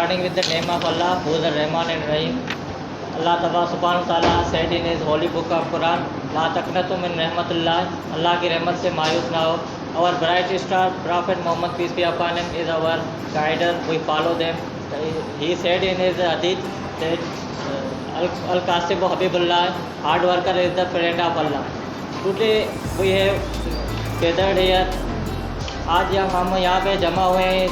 starting with the name of Allah, who is the Rahman and Rahim. Allah Subhanahu wa Taala said in His holy book of Quran, "La taqnatu min rahmatillah." Allah की रहमत से मायूस ना हो. Our bright star, Prophet Muhammad, peace be upon him, is our guider. We follow them. He said in his hadith that Al-Qasib Habibullah, hard worker is the friend of Allah. Today we have gathered here. आज हम यहाँ पे जमा हुए हैं.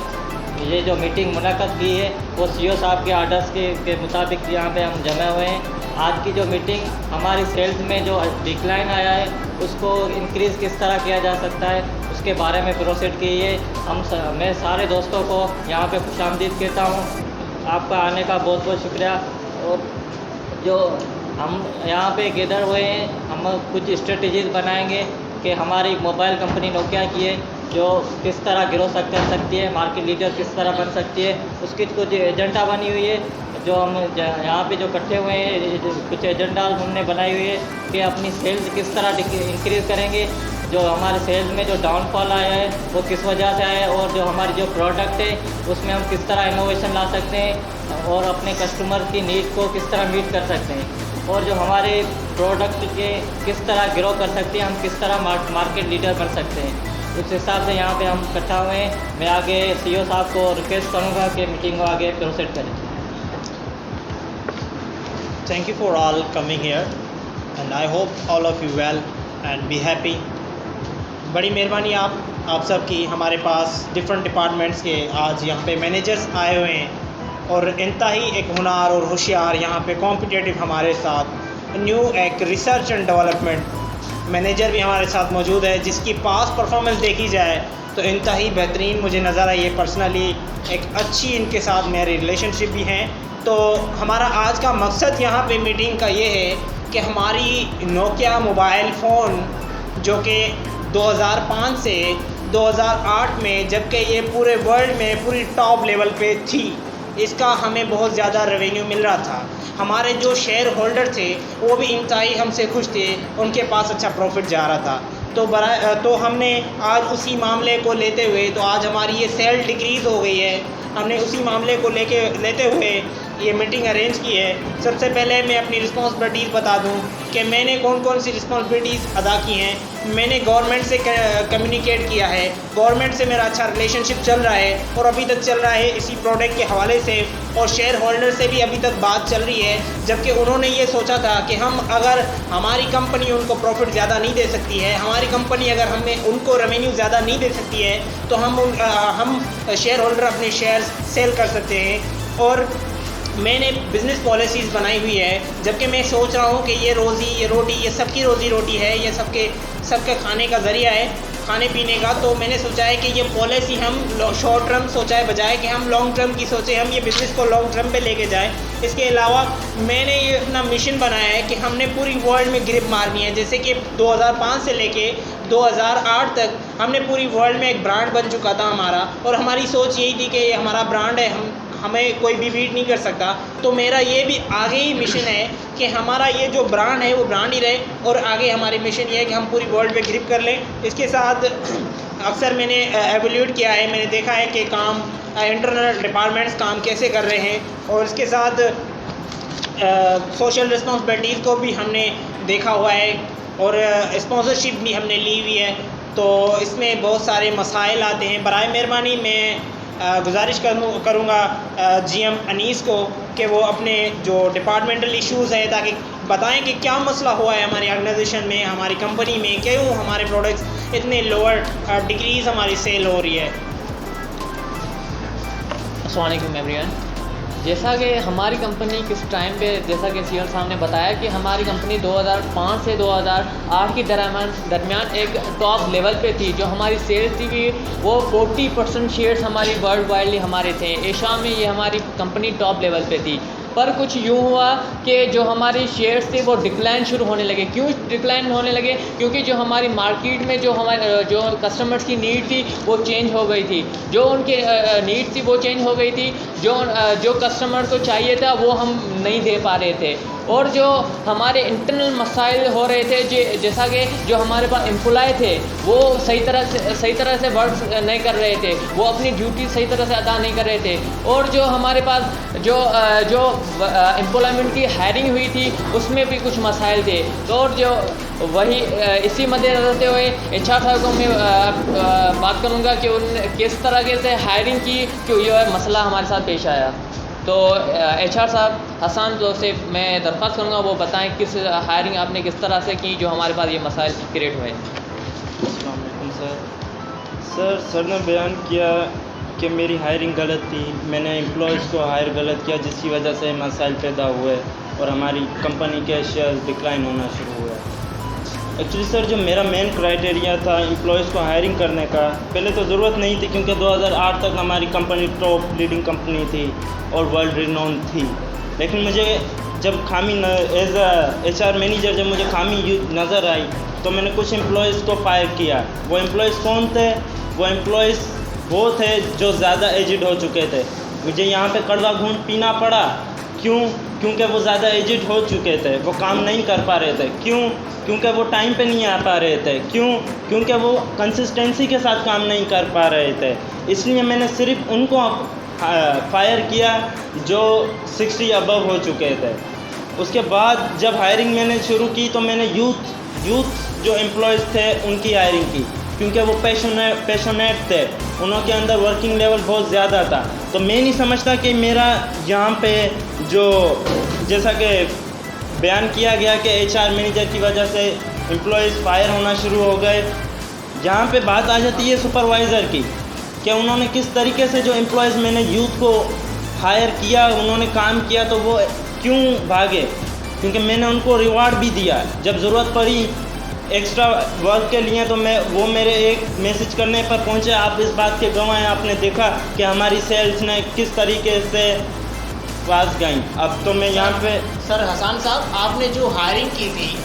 ये जो meeting मुनक़द की है वो CEO साहब के आर्डर्स के मुताबिक यहाँ पे हम जमा हुए हैं. आज की जो मीटिंग हमारी सेल्स में जो डिक्लाइन आया है उसको इंक्रीज़ किस तरह किया जा सकता है उसके बारे में प्रोसीड की है. मैं सारे दोस्तों को यहाँ पे खुशामदीद कहता हूँ. आपका आने का बहुत बहुत शुक्रिया. और जो हम यहाँ पे गेदर हुए हैं, हम कुछ स्ट्रेटजीज़ बनाएंगे कि हमारी मोबाइल कंपनी नोकिया की है जो किस तरह ग्रो कर सकती है, मार्केट लीडर किस तरह बन सकती है, उसकी कुछ एजेंडा बनी हुई है. जो हम यहाँ पे जो इकट्ठे हुए हैं कुछ एजेंडा हमने बनाई हुई है कि अपनी सेल्स किस तरह इंक्रीज़ करेंगे. जो हमारे सेल्स में जो डाउनफॉल आया है वो किस वजह से आया है, और जो हमारी जो प्रोडक्ट है उसमें हम किस तरह इनोवेशन ला सकते हैं और अपने कस्टमर की नीड को किस तरह मीट कर सकते हैं, और जो हमारे प्रोडक्ट के किस तरह ग्रो कर सकते हैं, हम किस तरह मार्केट लीडर बन सकते हैं. उस हिसाब से यहाँ पे हम इकट्ठा हुए हैं. मैं आगे CEO साहब को रिक्वेस्ट करूँगा कि मीटिंग को आगे प्रोसीड करें. Thank you for all coming here and I hope all of you well and be happy. बड़ी मेहरबानी आप सब की. हमारे पास डिफरेंट डिपार्टमेंट्स के आज यहाँ पे मैनेजर्स आए हुए हैं और इंतहाई एक हुनर और होशियार यहाँ पे कॉम्पिटिटिव हमारे साथ न्यू एक रिसर्च एंड डेवलपमेंट मैनेजर भी हमारे साथ मौजूद है जिसकी पास परफॉर्मेंस देखी जाए तो इंतहाई बेहतरीन मुझे नज़र आई है. पर्सनली एक अच्छी इनके साथ मेरी रिलेशनशिप भी हैं. तो हमारा आज का मकसद यहाँ पे मीटिंग का ये है कि हमारी नोकिया मोबाइल फ़ोन जो कि 2005 से 2008 में जबकि ये पूरे वर्ल्ड में पूरी टॉप लेवल पे थी, इसका हमें बहुत ज़्यादा रेवेन्यू मिल रहा था. हमारे जो शेयर होल्डर थे वो भी इंतहाई हमसे खुश थे, उनके पास अच्छा प्रॉफिट जा रहा था. तो हमने आज उसी मामले को लेते हुए तो आज हमारी ये सेल डिक्रीज़ हो गई है. हमने उसी मामले को लेते हुए ये मीटिंग अरेंज की है. सबसे पहले मैं अपनी रिस्पॉन्सिबिलिटीज़ बता दूं कि मैंने कौन सी रिस्पॉन्सिबिलिटीज़ अदा की हैं. मैंने गवर्नमेंट से कम्युनिकेट किया है. गवर्नमेंट से मेरा अच्छा रिलेशनशिप चल रहा है और अभी तक चल रहा है इसी प्रोडक्ट के हवाले से, और शेयर होल्डर से भी अभी तक बात चल रही है. जबकि उन्होंने ये सोचा था कि हम अगर हमारी कंपनी उनको प्रॉफिट ज़्यादा नहीं दे सकती है, हमारी कंपनी अगर हमें उनको रेवेन्यू ज़्यादा नहीं दे सकती है तो हम शेयर होल्डर अपने शेयर्स सेल कर सकते हैं. और मैंने बिज़नेस पॉलिसीज़ बनाई हुई है. जबकि मैं सोच रहा हूँ कि ये रोटी ये सबकी रोज़ी रोटी है, ये सबके खाने का ज़रिया है, खाने पीने का. तो मैंने सोचा है कि ये पॉलिसी हम शॉर्ट टर्म सोचा है बजाय कि हम लॉन्ग टर्म की सोचें, हम ये बिज़नेस को लॉन्ग टर्म पे लेके जाएं. इसके अलावा मैंने ये अपना मिशन बनाया है कि हमने पूरी वर्ल्ड में ग्रिप मारनी है. जैसे कि 2005 से लेके 2008 तक हमने पूरी वर्ल्ड में एक ब्रांड बन चुका था हमारा, और हमारी सोच यही थी कि ये हमारा ब्रांड है, हमें कोई भी बीट नहीं कर सकता. तो मेरा ये भी आगे ही मिशन है कि हमारा ये जो ब्रांड है वो ब्रांड ही रहे, और आगे हमारी मिशन ये है कि हम पूरी वर्ल्ड पे ग्रिप कर लें. इसके साथ अक्सर मैंने एवल्यूट किया है, मैंने देखा है कि काम इंटरनल डिपार्टमेंट्स काम कैसे कर रहे हैं, और इसके साथ सोशल रिस्पॉन्सिबिलिटीज़ को भी हमने देखा हुआ है और स्पॉन्सरशिप भी हमने ली हुई है. तो इसमें बहुत सारे मसाइल आते हैं. बराए मेहरबानी मैं गुजारिश करूँगा GM अनीस को कि वो अपने जो डिपार्टमेंटल इश्यूज़ है ताकि बताएं कि क्या मसला हुआ है हमारी ऑर्गेनाइजेशन में, हमारी कंपनी में, क्यों हमारे प्रोडक्ट्स इतने लोअर डिक्रीज़ हमारी सेल हो रही है. अस्सलाम वालेकुम एवरीवन. जैसा कि हमारी कंपनी किस टाइम पे, जैसा कि CEO साहब ने बताया कि हमारी कंपनी 2005 से 2008 के दरमियान एक टॉप लेवल पे थी. जो हमारी सेल्स थी वो 40% शेयर्स हमारी वर्ल्ड वाइडली हमारे थे. एशिया में ये हमारी कंपनी टॉप लेवल पे थी. पर कुछ यूँ हुआ कि जो हमारी शेयर्स थे वो डिक्लाइन शुरू होने लगे। क्यों डिक्लाइन होने लगे? क्योंकि जो हमारी मार्केट में जो हमारे जो कस्टमर्स की नीड थी वो चेंज हो गई थी, जो उनकी नीड थी वो चेंज हो गई थी, जो कस्टमर को चाहिए था वो हम नहीं दे पा रहे थे। और जो हमारे इंटरनल मसाइल हो रहे थे, जैसा कि जो हमारे पास एम्प्लॉय थे वो सही तरह से वर्क नहीं कर रहे थे, वो अपनी ड्यूटी सही तरह से अदा नहीं कर रहे थे। और जो हमारे पास जो एम्प्लॉयमेंट की हायरिंग हुई थी उसमें भी कुछ मसाइल थे। तो और जो वही इसी मद्देनजर रखते हुए HR साहब को मैं बात करूँगा कि उन किस तरह से हायरिंग की कि यह मसला हमारे साथ पेश आया। तो HR साहब हसन जो से मैं दरख्वास्त करूँगा वो बताएं किस हायरिंग आपने किस तरह से की जो हमारे पास ये मसाइल क्रिएट हुए। अस्सलाम वालेकुम सर ने बयान किया कि मेरी हायरिंग गलत थी, मैंने एम्प्लॉयज़ को हायर गलत किया जिसकी वजह से मसाइल पैदा हुए और हमारी कंपनी के शेयर डिक्लाइन होना शुरू हुआ। एक्चुअली सर जो मेरा मेन क्राइटेरिया था एम्प्लॉयज़ को हायरिंग करने का, पहले तो ज़रूरत नहीं थी क्योंकि 2008 तक हमारी कंपनी टॉप लीडिंग कंपनी थी और वर्ल्ड रिनोन थी। लेकिन मुझे जब खामी एज HR मैनेजर जब मुझे खामी नज़र आई तो मैंने कुछ एम्प्लॉयज़ को फायर किया। वो एम्प्लॉयज़ कौन थे? वो एम्प्लॉयज़ वो थे जो ज़्यादा एजिड हो चुके थे। मुझे यहाँ पे कड़वा घूंट पीना पड़ा। क्यों? क्योंकि वो ज़्यादा एजिड हो चुके थे, वो काम नहीं कर पा रहे थे। क्यों? क्योंकि वो टाइम पे नहीं आ पा रहे थे। क्यों? क्योंकि वो कंसिस्टेंसी के साथ काम नहीं कर पा रहे थे। इसलिए मैंने सिर्फ उनको फायर किया जो 60 अबव हो चुके थे। उसके बाद जब हायरिंग मैंने शुरू की तो मैंने यूथ जो एम्प्लॉयज़ थे उनकी हायरिंग की क्योंकि वो पैशनेट थे, उनके अंदर वर्किंग लेवल बहुत ज़्यादा था। तो मैं नहीं समझता कि मेरा यहाँ पे जो जैसा कि बयान किया गया कि HR मैनेजर की वजह से एम्प्लॉयज़ फायर होना शुरू हो गए। यहाँ पे बात आ जाती है सुपरवाइज़र की कि उन्होंने किस तरीके से जो एम्प्लॉयज़ मैंने यूथ को हायर किया, उन्होंने काम किया तो वो क्यों भागे? क्योंकि मैंने उनको रिवार्ड भी दिया। जब ज़रूरत पड़ी एक्स्ट्रा वर्क के लिए तो वो मेरे एक मैसेज करने पर पहुंचे। आप इस बात के गवाह हैं, आपने देखा कि हमारी सेल्स ने किस तरीके से पास गई। अब तो मैं यहाँ पे सर हसन साहब, आपने जो हायरिंग की थी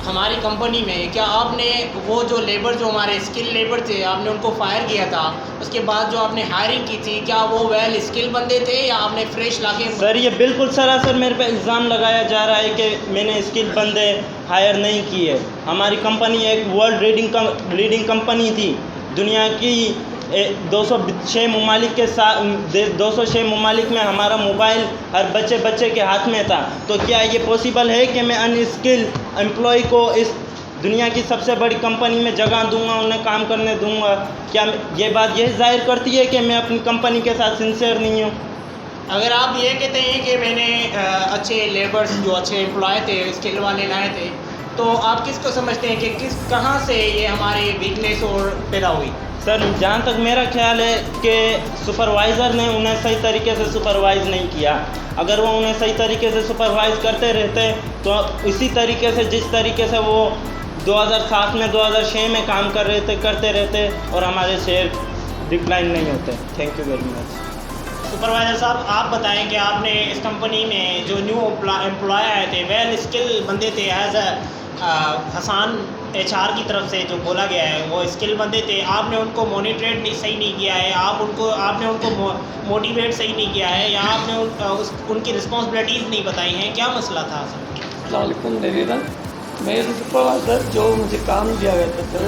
हमारी कंपनी में, क्या आपने वो जो लेबर जो हमारे स्किल लेबर थे आपने उनको फायर किया था? उसके बाद जो आपने हायरिंग की थी क्या वो वेल स्किल बंदे थे या आपने फ्रेश लाके? सर ये बिल्कुल सरासर मेरे पे इल्ज़ाम लगाया जा रहा है कि मैंने स्किल बंदे हायर नहीं किए। हमारी कंपनी एक वर्ल्ड लीडिंग कंपनी थी। दुनिया की 206 ममालिक के साथ 206 ममालिक में हमारा मोबाइल हर बच्चे के हाथ में था। तो क्या ये पॉसिबल है कि मैं अनस्किल एम्प्लॉय को इस दुनिया की सबसे बड़ी कंपनी में जगह दूंगा, उन्हें काम करने दूंगा? क्या ये बात यह जाहिर करती है कि मैं अपनी कंपनी के साथ सिंसियर नहीं हूँ? अगर आप ये कहते हैं कि मैंने अच्छे लेबर्स जो अच्छे एम्प्लॉय थे स्किल वाले लाए थे, तो आप किसको समझते हैं कि कहाँ से ये हमारी वीकनेस और पैदा हुई? सर जहाँ तक मेरा ख्याल है कि सुपरवाइज़र ने उन्हें सही तरीके से सुपरवाइज़ नहीं किया। अगर वो उन्हें सही तरीके से सुपरवाइज़ करते रहते तो इसी तरीके से जिस तरीके से वो 2007 में 2006 में काम करते रहते और हमारे शेयर डिक्लाइन नहीं होते। Thank you very much. Supervisor साहब, आप बताएं कि आपने इस कंपनी में जो न्यू एम्प्लॉय आए थे वेल स्किल बंदे थे, एज हसन HR की तरफ से जो बोला गया है वो स्किल बंदे थे, आपने उनको मॉनिटरेट सही नहीं किया है, आपने उनको मोटिवेट सही नहीं किया है, या आपने उनकी रिस्पॉन्सिबिलिटीज़ नहीं बताई हैं? क्या मसला था सर? अस्सलामुअलैकुम नेरीरा, मैं एज सुपरवाइज़र जो मुझे काम दिया गया था सर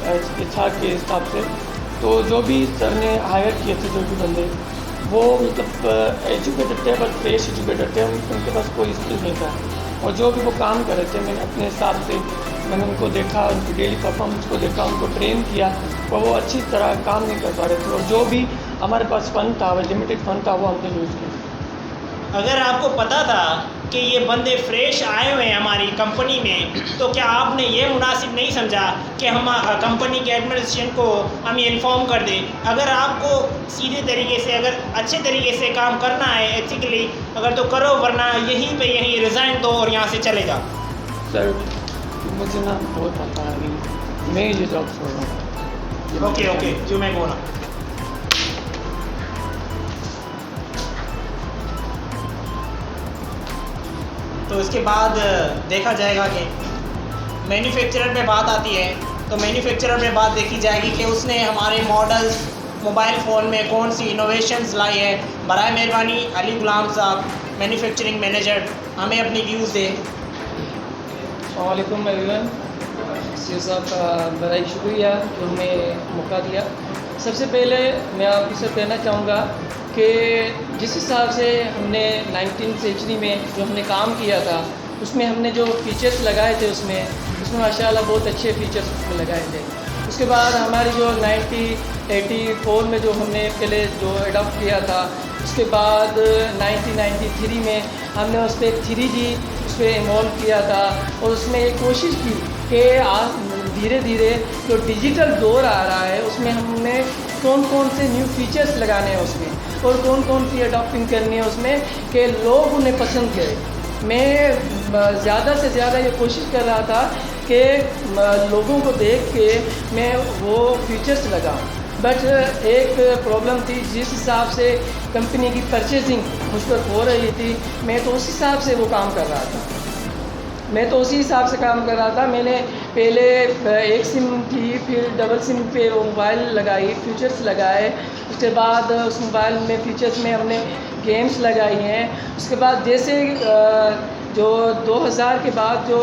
एज HR के हिसाब से, तो जो भी सर ने हायर किए थे जो भी बंदे वो मतलब एजुकेटेड थे, बस फ्रेश एजुकेटेड थे, उनके पास कोई स्किल नहीं था। और जो भी वो काम कर रहे थे मैंने अपने हिसाब से मैंने उनको देखा, उनकी डेली परफॉर्मेंस को देखा, उनको ट्रेन किया, पर वो अच्छी तरह काम नहीं कर पा रहे थे। और जो भी हमारे पास फ़ंड था, वो लिमिटेड फ़ंड था, वो हमने यूज़ किया। अगर आपको पता था कि ये बंदे फ्रेश आए हुए हैं हमारी कंपनी में, तो क्या आपने ये मुनासिब नहीं समझा कि हम कंपनी के एडमिनिस्ट्रेशन को हम ये इन्फॉर्म कर दें? अगर आपको सीधे तरीके से अगर अच्छे तरीके से काम करना है एथिकली, अगर तो करो, वरना यहीं पे यहीं रिज़ाइन दो और यहाँ से चले जाओ। सर मुझे ना बहुत आता है, मैं ये जॉब छोड़ रहा हूँ। ओके क्यों मैं बोला तो इसके बाद देखा जाएगा कि मैन्युफैक्चरर पे बात आती है, तो मैन्युफैक्चरर पे बात देखी जाएगी कि उसने हमारे मॉडल्स मोबाइल फ़ोन में कौन सी इनोवेशंस लाई है। बराए मेहरबानी अली गुलाम साहब, मैन्युफैक्चरिंग मैनेजर, हमें अपनी व्यूज़ दें। वालेकुम एवरीवन, सी साहब का बड़ा ही शुक्रिया जो हमें मौका दिया। सबसे पहले मैं आपको सब कहना चाहूँगा कि जिस हिसाब से हमने 19th सेंचुरी में जो हमने काम किया था, उसमें हमने जो फीचर्स लगाए थे उसमें माशाल्लाह बहुत अच्छे फीचर्स उसमें लगाए थे। उसके बाद हमारी जो 1984 में जो हमने पहले जो अडॉप्ट किया था, उसके बाद 1993 में हमने उस पर 3G उस पर इन्वॉल्व किया था और उसमें एक कोशिश की कि धीरे धीरे जो डिजिटल दौर आ रहा है उसमें हमने कौन कौन से न्यू फीचर्स लगाने हैं उसमें और कौन कौन सी अडॉप्टिंग करनी है उसमें कि लोग उन्हें पसंद करें। मैं ज़्यादा से ज़्यादा ये कोशिश कर रहा था कि लोगों को देख के मैं वो फीचर्स लगाऊं, बट एक प्रॉब्लम थी, जिस हिसाब से कंपनी की परचेजिंग मुझ पर हो रही थी, मैं तो उस हिसाब से वो काम कर रहा था। मैंने पहले एक सिम की, फिर डबल सिम पे वो मोबाइल लगाई, फीचर्स लगाए। उसके बाद उस मोबाइल में फीचर्स में हमने गेम्स लगाई हैं। उसके बाद जैसे जो 2000 के बाद जो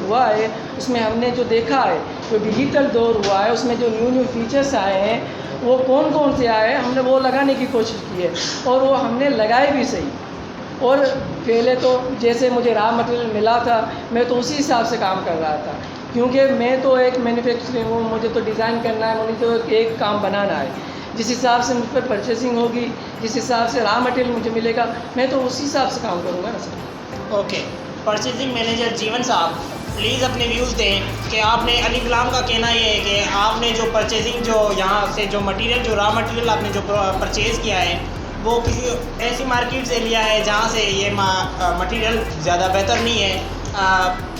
हुआ है उसमें हमने जो देखा है, जो डिजिटल दौर हुआ है उसमें जो न्यू फीचर्स आए हैं वो कौन कौन से आए हैं, हमने वो लगाने की कोशिश की है और वो हमने लगाए भी सही। और पहले तो जैसे मुझे रॉ मटेरियल मिला था मैं तो उसी हिसाब से काम कर रहा था, क्योंकि मैं तो एक मैन्युफैक्चरिंग हूँ, मुझे तो डिज़ाइन करना है, मुझे तो एक काम बनाना है। जिस हिसाब से मुझ पर परचेसिंग होगी, जिस हिसाब से रॉ मटेरियल मुझे मिलेगा, मैं तो उसी हिसाब से काम करूँगा ना सर। ओके, परचेजिंग मैनेजर जीवन साहब, प्लीज़ अपने व्यूज़ दें कि आपने अली गुलाम का कहना ये है कि आपने जो परचेजिंग जो यहाँ से जो मटेरियल, जो रॉ मटेरियल आपने जो परचेज़ किया है वो किसी ऐसी मार्केट से लिया है जहाँ से ये मटेरियल ज़्यादा बेहतर नहीं है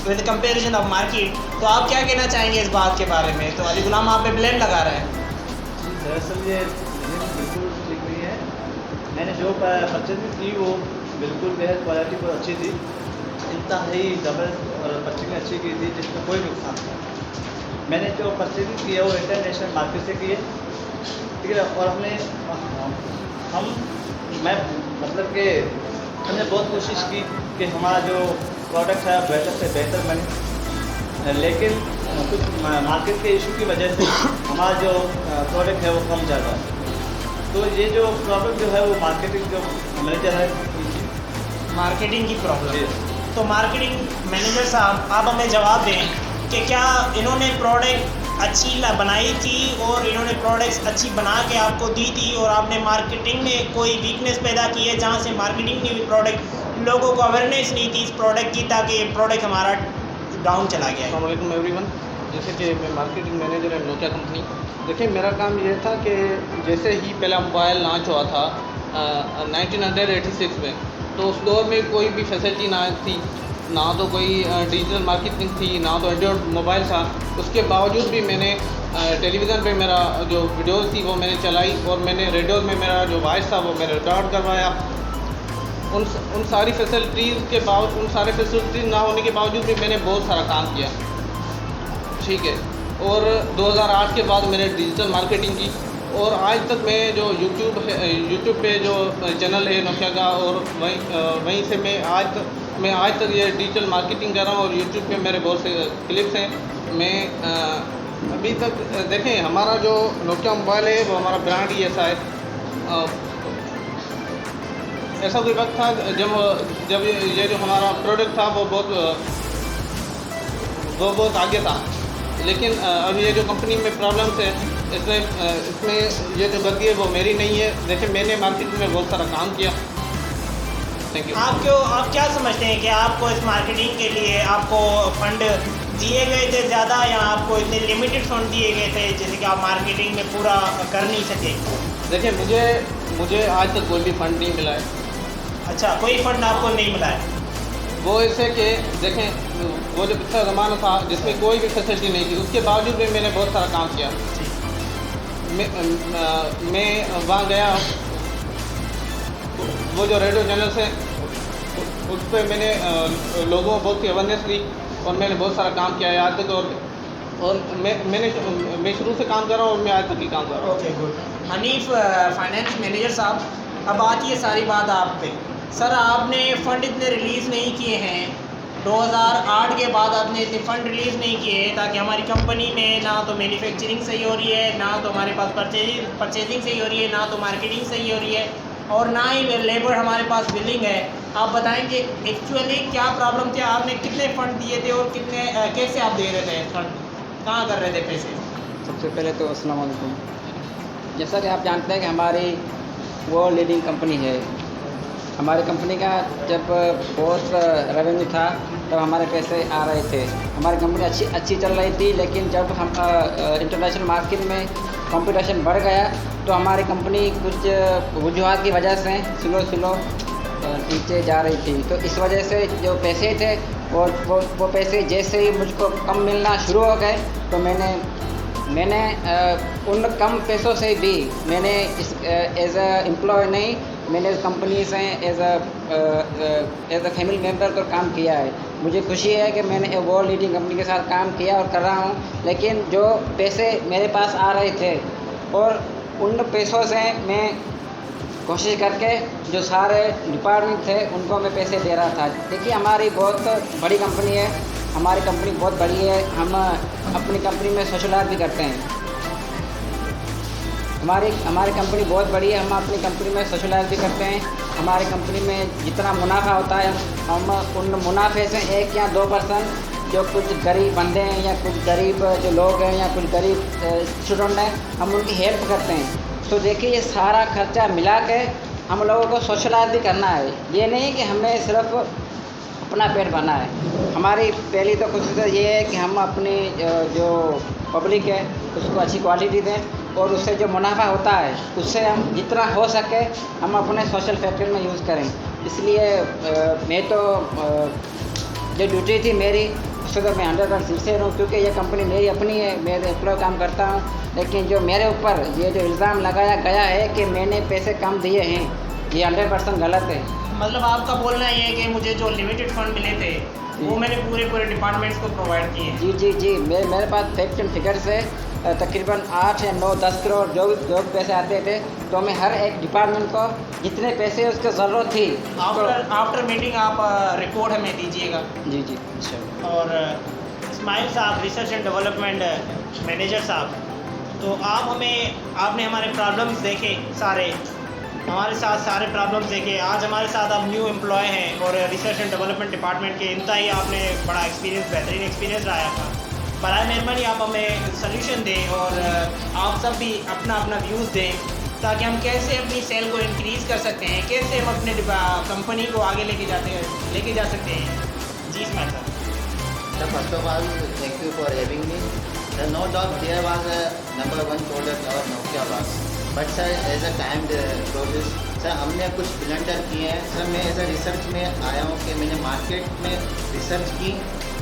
विद कंपैरिजन ऑफ मार्केट। तो आप क्या कहना चाहेंगे इस बात के बारे में? तो अली गुलाम आप पे ब्लेम लगा रहे हैं। दरअसल ये बिल्कुल ठीक नहीं है। मैंने जो परचेजिंग की वो बिल्कुल बेहद क्वालिटी बहुत अच्छी थी, इंतहाई ज़बरदस्त और परचेजिंग अच्छी की थी जिसमें कोई नुकसान नहीं। मैंने जो परचेजिंग की है वो इंटरनेशनल मार्केट से की है, ठीक है। और मैं मतलब कि हमने बहुत कोशिश की कि हमारा जो प्रोडक्ट है बेहतर से बेहतर बने, लेकिन कुछ मार्केट के इशू की वजह से हमारा जो प्रोडक्ट है वो कम जा रहा है। तो ये जो प्रॉब्लम जो है वो मार्केटिंग जो मैनेजर है, मार्केटिंग की प्रॉब्लम। तो मार्केटिंग मैनेजर साहब आप हमें जवाब दें कि क्या इन्होंने प्रोडक्ट अच्छी बनाई थी और इन्होंने प्रोडक्ट्स अच्छी बना के आपको दी थी और आपने मार्केटिंग में कोई वीकनेस पैदा की है जहाँ से मार्केटिंग ने भी प्रोडक्ट लोगों को अवेयरनेस नहीं थी इस प्रोडक्ट की, ताकि प्रोडक्ट हमारा डाउन चला गया है? अस्सलाम वालेकुम एवरीवन, जैसे कि मैं मार्केटिंग मैनेजर है नोकिया कंपनी। देखिए मेरा काम ये था कि जैसे ही पहला मोबाइल लॉन्च हुआ था 1986 में, तो उस दौर में कोई भी फैसिलिटी ना थी, ना तो कोई डिजिटल मार्केटिंग थी, ना तो एंड्रॉयड मोबाइल था। उसके बावजूद भी मैंने टेलीविज़न पे मेरा जो वीडियोज़ थी वो मैंने चलाई और मैंने रेडियो में मेरा जो वॉइस था वो मैंने रिकॉर्ड करवाया। उन सारी फैसिलिटीज़ के बावजूद, उन सारे फैसिलिटीज़ ना होने के बावजूद भी मैंने बहुत सारा काम किया, ठीक है। और 2008 के बाद मैंने डिजिटल मार्केटिंग की और आज तक मैं जो यूट्यूब पे जो चैनल है नोकिया का, और वहीं से मैं आज तक ये डिजिटल मार्केटिंग कर रहा हूँ और यूट्यूब पे मेरे बहुत से क्लिप्स हैं। मैं अभी तक देखें हमारा जो नोकिया मोबाइल है वो हमारा ब्रांड ही ऐसा है। ऐसा कोई वक्त था जब ये जो हमारा प्रोडक्ट था वो बहुत आगे था, लेकिन अब ये जो कंपनी में प्रॉब्लम्स है इसमें ये जो गलती है वो मेरी नहीं है। देखिए मैंने मार्केटिंग में बहुत सारा काम किया। Thank you. आप क्या समझते हैं कि आपको इस मार्केटिंग के लिए आपको फंड दिए गए थे ज़्यादा, या आपको इतने लिमिटेड फंड दिए गए थे जैसे कि आप मार्केटिंग में पूरा कर नहीं सके? देखिए मुझे आज तक कोई भी फंड नहीं मिला है। अच्छा, कोई फंड आपको नहीं मिला है? वो ऐसे कि देखें वो जो पिछला ज़माना था जिसमें कोई भी फैसिलिटी नहीं थी, उसके बावजूद भी मैंने बहुत सारा काम किया। मैं वहाँ गया, वो जो रेडियो चैनल से उस पर मैंने लोगों को बहुत सी अवेयरनेस ली और मैंने बहुत सारा काम किया है आज तक। और मैं शुरू से काम कर रहा हूँ और मैं आज तक ही काम कर रहा हूँ। Okay good. Hanif finance manager साहब, अब आती है सारी बात आप पे। सर आपने फ़ंड इतने रिलीज़ नहीं किए हैं, 2008 के बाद आपने इतने फ़ंड रिलीज़ नहीं किए ताकि हमारी कंपनी में ना तो मैन्युफैक्चरिंग सही हो रही है, ना तो हमारे पास परचेजिंग सही हो रही है, ना तो मार्केटिंग सही हो रही है, और ना ही लेबर हमारे पास बिलिंग है। आप बताएंगे एक्चुअली क्या प्रॉब्लम थी, आपने कितने फ़ंड दिए थे और कितने कैसे आप दे रहे थे फ़ंड, कहाँ कर रहे थे पैसे? सबसे पहले तो अस्सलाम वालेकुम। जैसा कि आप जानते हैं कि हमारी वो लीडिंग कंपनी है। हमारी कंपनी का जब बहुत रेवेन्यू था तब हमारे पैसे आ रहे थे, हमारी कंपनी अच्छी चल रही थी। लेकिन जब हम इंटरनेशनल मार्केट में कंपटीशन बढ़ गया तो हमारी कंपनी कुछ वजूहात की वजह से स्लो नीचे जा रही थी। तो इस वजह से जो पैसे थे वो पैसे जैसे ही मुझको कम मिलना शुरू हो गए तो मैंने उन कम पैसों से भी मैंने एज अ एम्प्लॉय नहीं, मैंने इस कंपनी से एज अ फैमिली मेम्बर को काम किया है। मुझे खुशी है कि मैंने वो लीडिंग कंपनी के साथ काम किया और कर रहा हूँ। लेकिन जो पैसे मेरे पास आ रहे थे और उन पैसों से मैं कोशिश करके जो सारे डिपार्टमेंट थे उनको मैं पैसे दे रहा था। देखिए हमारी बहुत बड़ी कंपनी है, हमारी कंपनी बहुत बड़ी है, हम अपनी कंपनी में सोशलाइज भी करते हैं। हमारी कंपनी बहुत बड़ी है, हम अपनी कंपनी में सोशलाइज भी करते हैं। हमारी कंपनी में जितना मुनाफा होता है हम उन मुनाफे से 1 या 2% जो कुछ गरीब बंदे हैं या कुछ गरीब जो लोग हैं या कुछ गरीब स्टूडेंट हैं हम उनकी हेल्प करते हैं। तो देखिए ये सारा खर्चा मिला के हम लोगों को सोशलाइज भी करना है। ये नहीं कि हमें सिर्फ अपना पेट भरना है। हमारी पहली तो कोशिश ये है कि हम अपनी जो पब्लिक है उसको अच्छी क्वालिटी दें और उससे जो मुनाफा होता है उससे हम जितना हो सके हम अपने सोशल फैक्टर में यूज़ करें। इसलिए मैं तो जो ड्यूटी थी मेरी उससे तो मैं 100% सिंसियर हूँ, क्योंकि ये कंपनी मेरी अपनी है, मैं एम्प्लॉय काम करता हूँ। लेकिन जो मेरे ऊपर ये जो इल्ज़ाम लगाया गया है कि मैंने पैसे कम दिए हैं, ये 100% गलत है। मतलब आपका बोलना ये है कि मुझे जो लिमिटेड फंड मिले थे वो मैंने पूरे डिपार्टमेंट्स को प्रोवाइड किए? जी मेरे पास फैक्ट एंड फिगर्स है। तकरीबन 8 या 9 10 करोड़ जो भी पैसे आते थे तो मैं हर एक डिपार्टमेंट को जितने पैसे उसकी ज़रूरत थी आफ्टर मीटिंग आप रिपोर्ट हमें दीजिएगा। जी अच्छा। और इस्माइल साहब रिसर्च एंड डेवलपमेंट मैनेजर साहब, तो आपने हमारे प्रॉब्लम्स देखे, हमारे साथ सारे प्रॉब्लम्स देखे। आज हमारे साथ आप न्यू एम्प्लॉय हैं और रिसर्च एंड डेवलपमेंट डिपार्टमेंट के इंतहाई आपने बड़ा बेहतरीन एक्सपीरियंस रहा था। बराए मेहरबानी आप हमें सोल्यूशन दें और आप सब भी अपना व्यूज़ दें ताकि हम कैसे अपनी सेल को इंक्रीज़ कर सकते हैं, कैसे हम अपने कंपनी को आगे लेके जा सकते हैं। जी इस्माइल साहब। Sir, first of all, thank you for having me. Sir, no doubt there was a number one product our Nokia was. But sir, as a time process, sir हमने कुछ ब्लंडर किए हैं। सर मैं एज ए रिसर्च में आया हूँ कि मैंने मार्केट में रिसर्च की,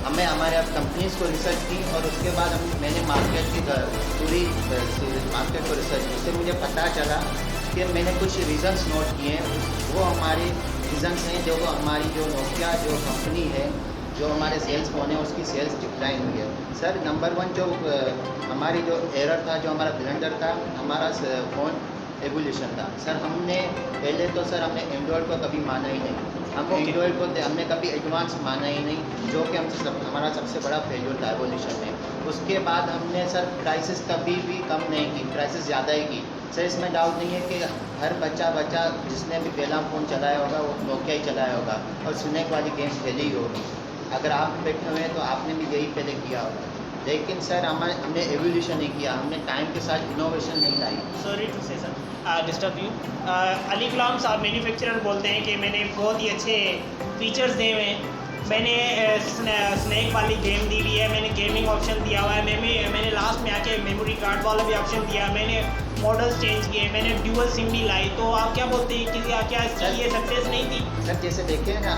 हमें हमारे कंपनीज़ को रिसर्च की और उसके बाद मैंने मार्केट की पूरी मार्केट को रिसर्च की। उससे मुझे पता चला कि मैंने कुछ रीज़न्स नोट किए हैं। वो हमारे रीज़न्स हैं जो हमारी जो नोकिया जो कंपनी है जो हमारे सेल्स फोन है उसकी सेल्स डिक्लाइन हुई है। सर नंबर 1 जो हमारी जो एरर था, जो हमारा ब्लंडर था, हमारा फ़ोन एवोल्यूशन था। सर हमने पहले तो सर हमने एंड्रॉयड को कभी माना ही नहीं, एंड्रॉयड को हमने कभी एडवांस माना ही नहीं, जो कि हमारा सबसे बड़ा फेल्योर था एवोल्यूशन में। उसके बाद हमने सर प्राइसेस कभी भी कम नहीं की, प्राइसेस ज़्यादा ही की। सर इसमें डाउट नहीं है कि हर बच्चा जिसने भी पहला फ़ोन चलाया होगा वो नोकिया ही चलाया होगा और स्नेक वाली गेम खेली ही होगी। अगर आप बैठे हुए हैं तो आपने भी यही पहले किया होगा। लेकिन सर हमने एवोल्यूशन नहीं किया, हमने टाइम के साथ इनोवेशन नहीं लाई। सॉरी टू से सर डिस्टर्ब यू। अली कलाम साहब मैन्युफैक्चरर बोलते हैं कि मैंने बहुत ही अच्छे फीचर्स दिए हुए हैं। मैंने स्नैक वाली गेम दी हुई है, मैंने गेमिंग ऑप्शन दिया हुआ है, मैंने लास्ट में आके मेमोरी कार्ड वाला भी ऑप्शन दिया, मैंने मॉडल्स चेंज किए, मैंने ड्यूअल सिम भी लाई। तो आप क्या बोलते हैं कि क्या ये सक्सेस नहीं थी? सर जैसे देखें ना,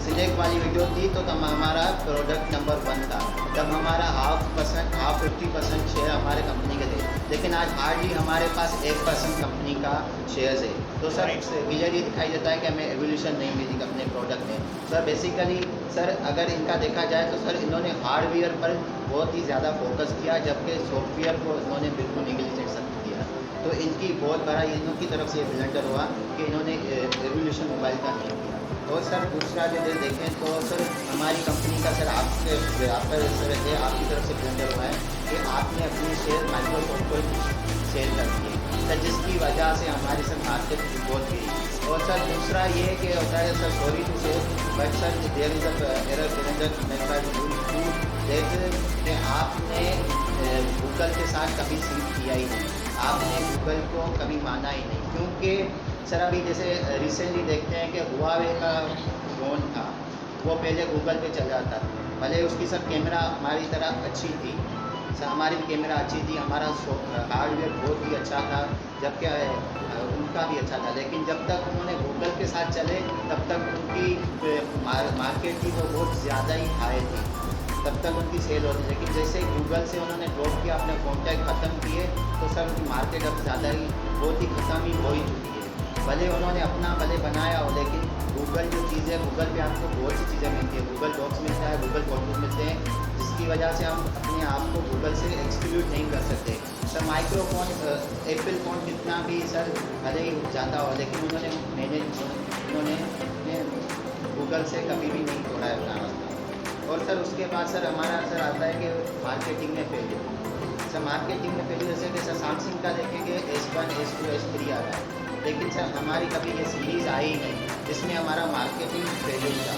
सिलेक्ट वाली वीडियो थी तो हमारा प्रोडक्ट नंबर 1 था, तब हमारा 50% शेयर हमारे कंपनी के थे। लेकिन आज हार्डली हमारे पास 1% कंपनी का शेयर्स है। तो सर क्लियरली दिखाई देता है कि हमें एवोल्यूशन नहीं मिली अपने प्रोडक्ट में। सर बेसिकली सर अगर इनका देखा जाए तो सर इन्होंने हार्डवेयर पर बहुत ही ज़्यादा फोकस किया, जबकि सॉफ्टवेयर को इन्होंने बिल्कुल निगलेक्ट किया। तो इनकी बहुत बड़ा इनकी तरफ से ब्लंडर हुआ कि इन्होंने एवोल्यूशन मोबाइल का नहीं किया। और सर दूसरा जो देखें तो सर हमारी कंपनी का सर आपके सर है आपकी तरफ से ब्लंडर हुआ है कि आपने अपने शेयर माइक्रोसॉफ्ट को सेल कर दिए सर, जिसकी वजह से हमारी सर मार्केट बहुत गई। और सर दूसरा ये है कि होता है sir sorry to say but sir there is error कि आपने गूगल के साथ कभी सीट किया ही नहीं, आपने गूगल को कभी माना ही नहीं। क्योंकि सर अभी जैसे रिसेंटली देखते हैं कि हुआवे का फ़ोन था, वो पहले गूगल पे चल जाता था, भले उसकी सर कैमरा हमारी तरह अच्छी थी, सर हमारी भी कैमरा अच्छी थी, हमारा हार्डवेयर बहुत ही अच्छा था, जबकि उनका भी अच्छा था। लेकिन जब तक उन्होंने गूगल के साथ चले तब तक उनकी मार्केट थी वो बहुत ज़्यादा ही हाई थी, तब तक उनकी सेल होती। लेकिन जैसे गूगल से उन्होंने ड्रॉप किया, अपने कॉन्टैक्ट ख़त्म किए, तो सर उनकी मार्केट अब ज़्यादा ही बहुत ही ख़त्म ही हो ही चुकी है। भले उन्होंने अपना भले बनाया हो, लेकिन गूगल जो चीज़ है, गूगल पे आपको बहुत सी चीज़ें मिलती है, गूगल डॉक्स मिलता है, गूगल फोटोज मिलते हैं, जिसकी वजह से हम अपने आप को गूगल से एक्सक्लूड नहीं कर सकते। सर माइक्रोफोन एप्पल फ़ोन कितना भी सर भले ही ज़्यादा हो, लेकिन उन्होंने गूगल से कभी भी नहीं तोड़ा है अपना रास्ता। और सर उसके बाद सर हमारा सर आता है कि मार्केटिंग में फेलियर। सर मार्केटिंग में फेलियर जैसे कि सर सैमसंग का देखेंगे S1, S2, S3 आ रहा है, लेकिन सर हमारी कभी ये सीरीज़ आई ही नहीं, जिसमें हमारा मार्केटिंग फेलियर था।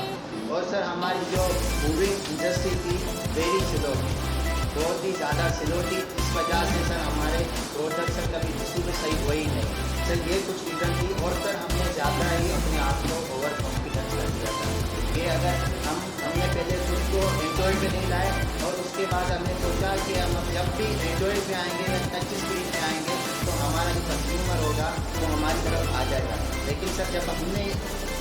और सर हमारी जो मूविंग इंडस्ट्री थी वेरी स्लो थी, बहुत ही ज़्यादा स्लो थी, इस वजह से सर हमारे प्रोडक्शन कभी डिस्ट्रीब्यूट सही हुए ही नहीं। सर ये कुछ रीज़न थी। और सर हमने ज़्यादा ही अपने आप को ओवर कॉन्फिडेंस कर दिया था कि अगर हमने पहले खुद को एंड्रॉयड पे नहीं लाए, और उसके बाद हमने सोचा कि हम जब भी एंड्रॉयड पे आएंगे या टच स्क्रीन पे आएंगे तो हमारा जो कंज्यूमर होगा वो हमारी तरफ आ जाएगा। लेकिन सर जब हमने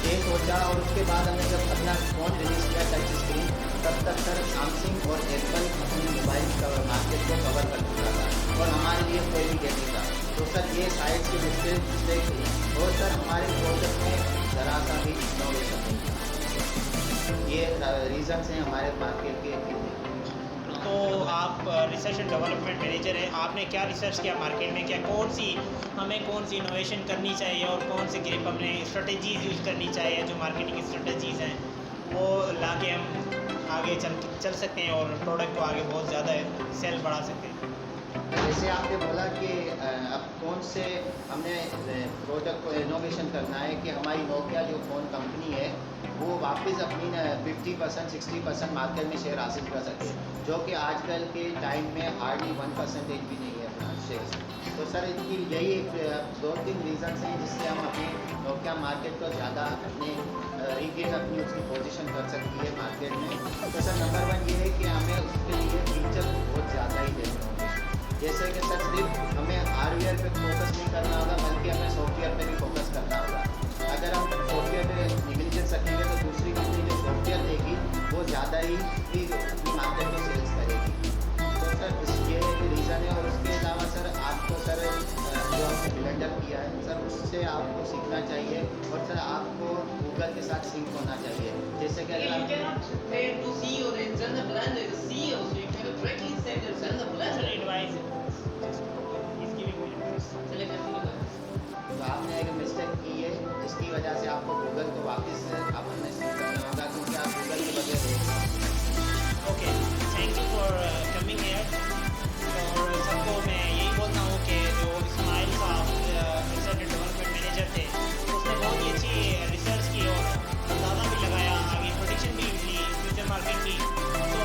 ये सोचा और उसके बाद हमने जब अपना फ़ोन रिलीज़ किया टच स्क्रीन, तब तक सर सैमसंग और एप्पल अपनी मोबाइल मार्केट को कवर कर चुका था और हमारे लिए कोई भी गेम नहीं था। तो सर ये साइड की मिस्टेक थी। और सर हमारे प्रोडक्ट में ज़रा सा भी इनोवेशन नहीं था। ये रीज़न्स हैं हमारे मार्केट के। तो आप रिसर्च एंड डेवलपमेंट मैनेजर हैं, आपने क्या रिसर्च किया मार्केट में, क्या हमें कौन सी इनोवेशन करनी चाहिए और कौन सी ग्रिप हमने स्ट्रेटजीज़ यूज़ करनी चाहिए, जो मार्केटिंग स्ट्रेटजीज़ हैं वो ला के हम आगे चल सकते हैं और प्रोडक्ट को आगे बहुत ज़्यादा सेल बढ़ा सकते हैं। जैसे आपने बोला कि अब कौन से हमने प्रोडक्ट को इनोवेशन करना है कि हमारी नोकिया जो फ़ोन कंपनी है वो वापस अपनी 50% 60% मार्केट में शेयर हासिल कर सके, जो कि आजकल के टाइम में हार्डली 1% भी नहीं है अपना शेयर। तो सर इनकी यही 2-3 रीज़न्स हैं जिससे हम अपनी नोकिया मार्केट को ज़्यादा अपने रीगेन अपनी उसकी पोजीशन कर सकती है मार्केट में। तो सर नंबर 1 ये है कि हमें उसके लिए फीचर बहुत ज़्यादा ही देने होंगे। जैसे कि सर सिर्फ हमें हार्डवेयर पे फोकस नहीं करना होगा, बल्कि हमें सॉफ्टवेयर पे भी फोकस करना होगा। अगर हम सॉफ्टवेयर पे निगलेक्ट रखेंगे तो दूसरी कंपनी जो सॉफ्टवेयर देगी वो ज़्यादा ही अपनी मार्केट में सेल्स करेगी। तो सर ये एक रीज़न है। और उसके अलावा सर आपको सर जो हमने ब्लेंडर किया है सर उससे आपको सीखना चाहिए, और सर आपको गूगल के साथ सिंक होना चाहिए। जैसे कि अगर तो आपने एक मिस्टेक की है जिसकी वजह से आपको गूगल को वापस आपने सिंक करना होगा, क्योंकि आप गूगल के बगैर okay, thank you for coming here. और सबको मैं यही बोलता हूँ कि जो इस्माइल साहब रिसर्च एंड डेवलपमेंट मैनेजर थे, उसने बहुत ही अच्छी रिसर्च की और अंदाज़ा भी लगाया, आगे प्रोडिक्शन भी की फ्यूचर मार्केट की। तो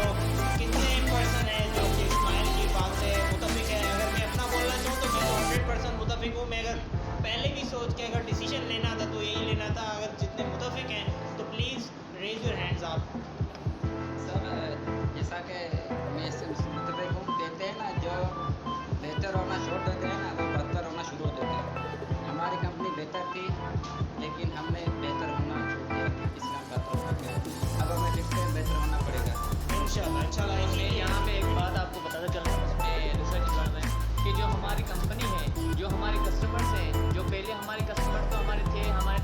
कितने पर्सन है जो कि इस्माइल की बात से मुतफिक है? अगर मैं अपना बोलना चाहूँ तो मैं 100% मुतफिक हूँ। मैं अगर पहले भी सोच के अगर डिसीजन लेना था तो यही लेना था। अगर जितने मुतफिक हैं तो प्लीज़ रेज योर हैंड्स आप। सर जैसा कि मैं इससे मुतफिक हूँ, कहते हैं ना जो बेहतर होना छोड़ देते हैं ना वो बदतर होना शुरू हो देते हैं। हमारी कंपनी बेहतर थी लेकिन हमने बेहतर होना छोड़ दिया, इसलिए हम बदतर हो गए। अब हमें फिर से बेहतर होना पड़ेगा इंशाल्लाह। मैं यहाँ पे एक बात आपको बताना चाहूँगा रिसर्च के बारे में कि जो हमारी कंपनी है, जो हमारे कस्टमर्स हैं, जो थे हमारे